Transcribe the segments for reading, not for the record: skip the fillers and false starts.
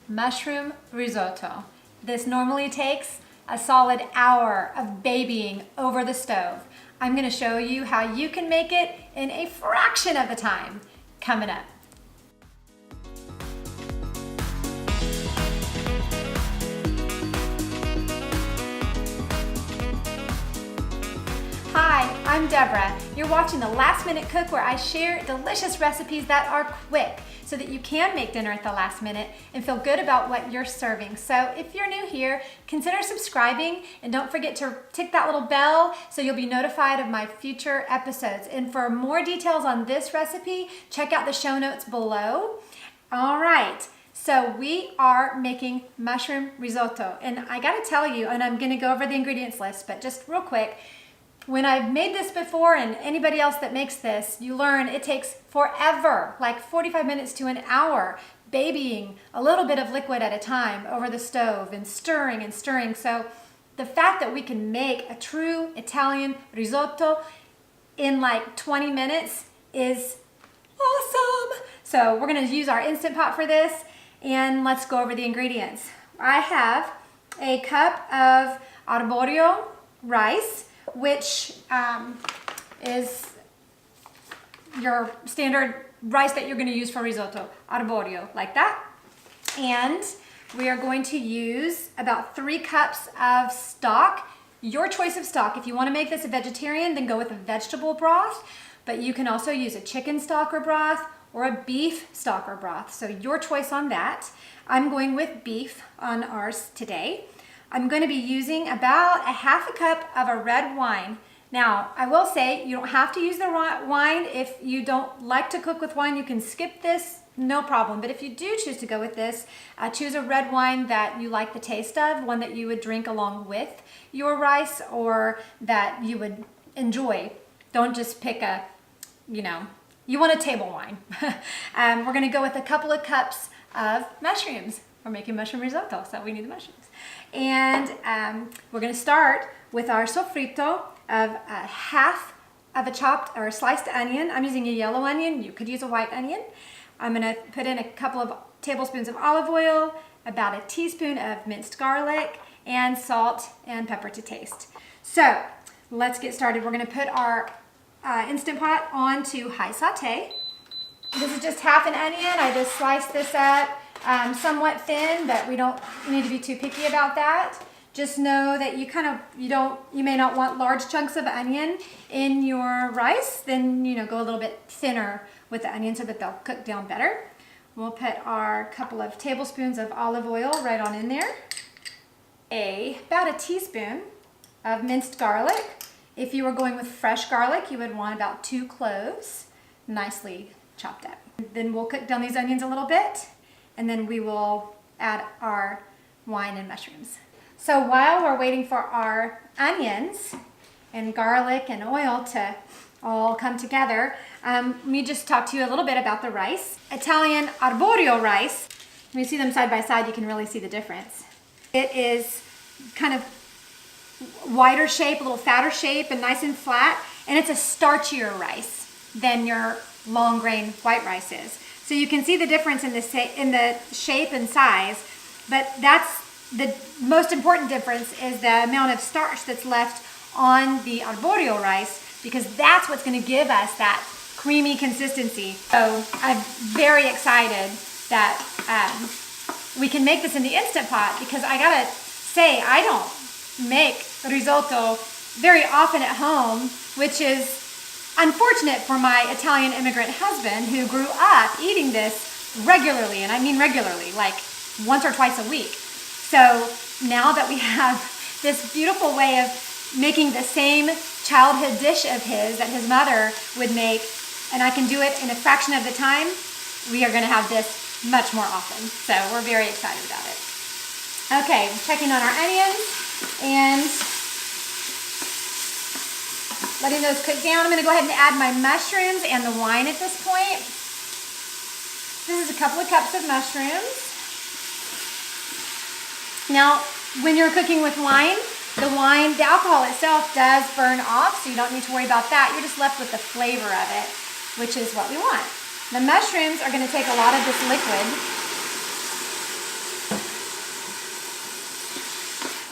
mushroom risotto. This normally takes a solid hour of babying over the stove. I'm going to show you how you can make it in a fraction of the time coming up. Hi, I'm Deborah. You're watching the Last Minute Cook, where I share delicious recipes that are quick so that you can make dinner at the last minute and feel good about what you're serving. So if you're new here, consider subscribing and don't forget to tick that little bell so you'll be notified of my future episodes. And for more details on this recipe, check out the show notes below. All right. So we are making mushroom risotto, and I gotta tell you, and I'm gonna go over the ingredients list, but just real quick, when I've made this before, and anybody else that makes this, you learn it takes forever, like 45 minutes to an hour, babying a little bit of liquid at a time over the stove and stirring and stirring. So the fact that we can make a true Italian risotto in like 20 minutes is awesome. So we're gonna use our Instant Pot for this, and let's go over the ingredients. I have a cup of arborio rice, which is your standard rice that you're going to use for risotto, arborio, like that. And we are going to use about 3 cups of stock. Your choice of stock. If you want to make this a vegetarian, then go with a vegetable broth, but you can also use a chicken stock or broth or a beef stock or broth. So your choice on that. I'm going with beef on ours today. I'm going to be using about a half a cup of a red wine. Now, I will say you don't have to use the wine. If you don't like to cook with wine, you can skip this, no problem. But if you do choose to go with this, choose a red wine that you like the taste of, one that you would drink along with your rice or that you would enjoy. Don't just pick a, you want a table wine. We're going to go with a couple of cups of mushrooms. We're making mushroom risotto, so we need the mushrooms. And we're going to start with our sofrito of a half of a chopped or sliced onion. I'm using a yellow onion. You could use a white onion. I'm going to put in a couple of tablespoons of olive oil, about a teaspoon of minced garlic, and salt and pepper to taste. So let's get started. We're going to put our Instant Pot onto high saute. This is just half an onion. I just sliced this up. Somewhat thin, but we don't need to be too picky about that. Just know that you may not want large chunks of onion in your rice. Then, go a little bit thinner with the onion so that they'll cook down better. We'll put our couple of tablespoons of olive oil right on in there. About a teaspoon of minced garlic. If you were going with fresh garlic, you would want about 2 cloves, nicely chopped up. Then we'll cook down these onions a little bit, and then we will add our wine and mushrooms. So while we're waiting for our onions and garlic and oil to all come together, let me just talk to you a little bit about the rice. Italian arborio rice, when you see them side by side, you can really see the difference. It is kind of wider shape, a little fatter shape, and nice and flat, and it's a starchier rice than your long grain white rice is. So you can see the difference in the shape and size, but that's the most important difference is the amount of starch that's left on the arborio rice, because that's what's going to give us that creamy consistency. So I'm very excited that we can make this in the Instant Pot, because I gotta say, I don't make risotto very often at home, which is unfortunate for my Italian immigrant husband, who grew up eating this regularly, and I mean regularly, like once or twice a week. So now that we have this beautiful way of making the same childhood dish of his that his mother would make, and I can do it in a fraction of the time, we are going to have this much more often. So we're very excited about it. Okay, checking on our onions and letting those cook down. I'm going to go ahead and add my mushrooms and the wine at this point. This is a couple of cups of mushrooms. Now, when you're cooking with wine, the alcohol itself does burn off, so you don't need to worry about that. You're just left with the flavor of it, which is what we want. The mushrooms are going to take a lot of this liquid,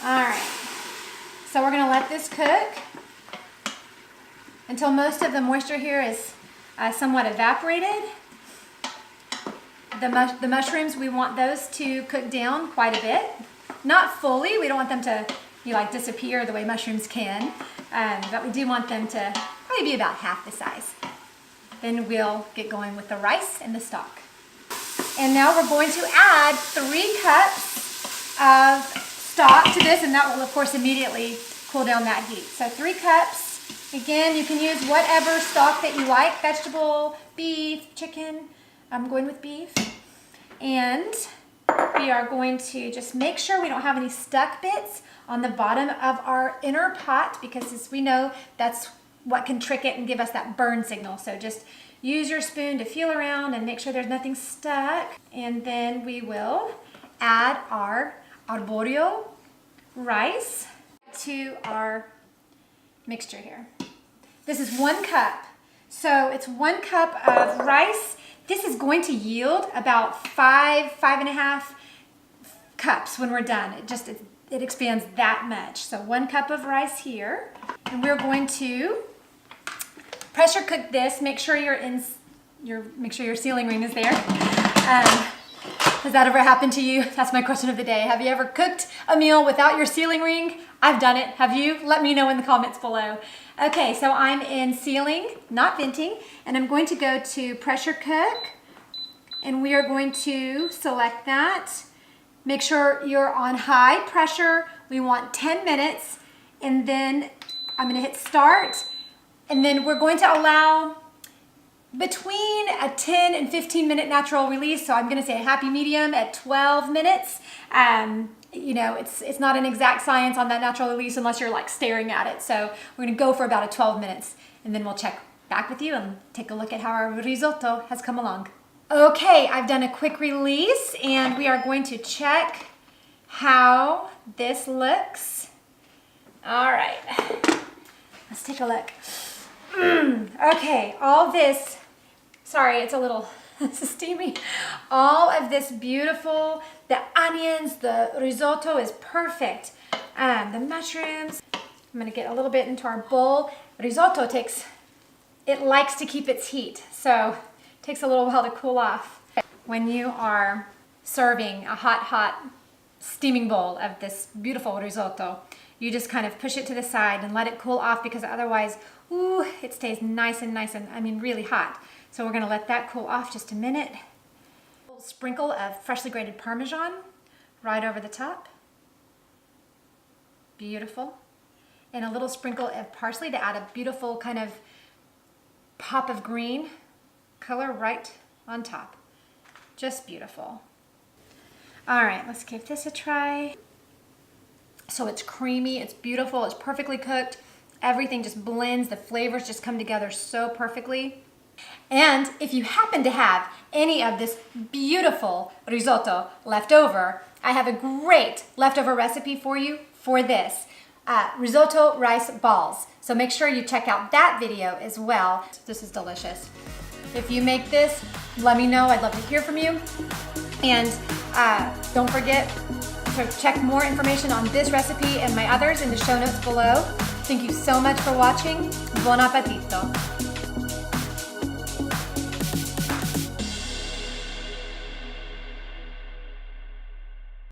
All right, so we're gonna let this cook until most of the moisture here is somewhat evaporated. The mushrooms, we want those to cook down quite a bit. Not fully, we don't want them to disappear the way mushrooms can, but we do want them to probably be about half the size. Then we'll get going with the rice and the stock. And now we're going to add 3 cups of stock to this, and that will of course immediately cool down that heat. So 3 cups. Again, you can use whatever stock that you like, vegetable, beef, chicken. I'm going with beef. And we are going to just make sure we don't have any stuck bits on the bottom of our inner pot, because as we know, that's what can trick it and give us that burn signal. So just use your spoon to feel around and make sure there's nothing stuck. And then we will add our arborio rice to our mixture here. This is 1 cup. So it's 1 cup of rice. This is going to yield about 5.5 cups when we're done. It expands that much. So 1 cup of rice here. And we're going to pressure cook this. Make sure your sealing ring is there. Has that ever happened to you? That's my question of the day. Have you ever cooked a meal without your sealing ring? I've done it. Have you? Let me know in the comments below. Okay, so I'm in sealing, not venting, and I'm going to go to pressure cook, and we are going to select that. Make sure you're on high pressure. We want 10 minutes, and then I'm going to hit start, and then we're going to allow between a 10 and 15 minute natural release. So I'm going to say a happy medium at 12 minutes. It's not an exact science on that natural release unless you're like staring at it. So we're going to go for about 12 minutes, and then we'll check back with you and take a look at how our risotto has come along. Okay, I've done a quick release, and we are going to check how this looks. All right, let's take a look. Okay, all this, sorry, it's a little steamy. All of this beautiful, the onions, the risotto is perfect. The mushrooms, I'm gonna get a little bit into our bowl. Risotto likes to keep its heat, so it takes a little while to cool off. When you are serving a hot, steaming bowl of this beautiful risotto, you just kind of push it to the side and let it cool off, because otherwise, ooh, it stays nice and really hot. So we're gonna let that cool off just a minute. A little sprinkle of freshly grated parmesan right over the top. Beautiful. And a little sprinkle of parsley to add a beautiful kind of pop of green color right on top. Just beautiful. All right, let's give this a try. So it's creamy, it's beautiful, it's perfectly cooked. Everything just blends, the flavors just come together so perfectly. And if you happen to have any of this beautiful risotto left over, I have a great leftover recipe for you for this. Risotto rice balls. So make sure you check out that video as well. This is delicious. If you make this, let me know. I'd love to hear from you. And don't forget to check more information on this recipe and my others in the show notes below. Thank you so much for watching. Buon appetito.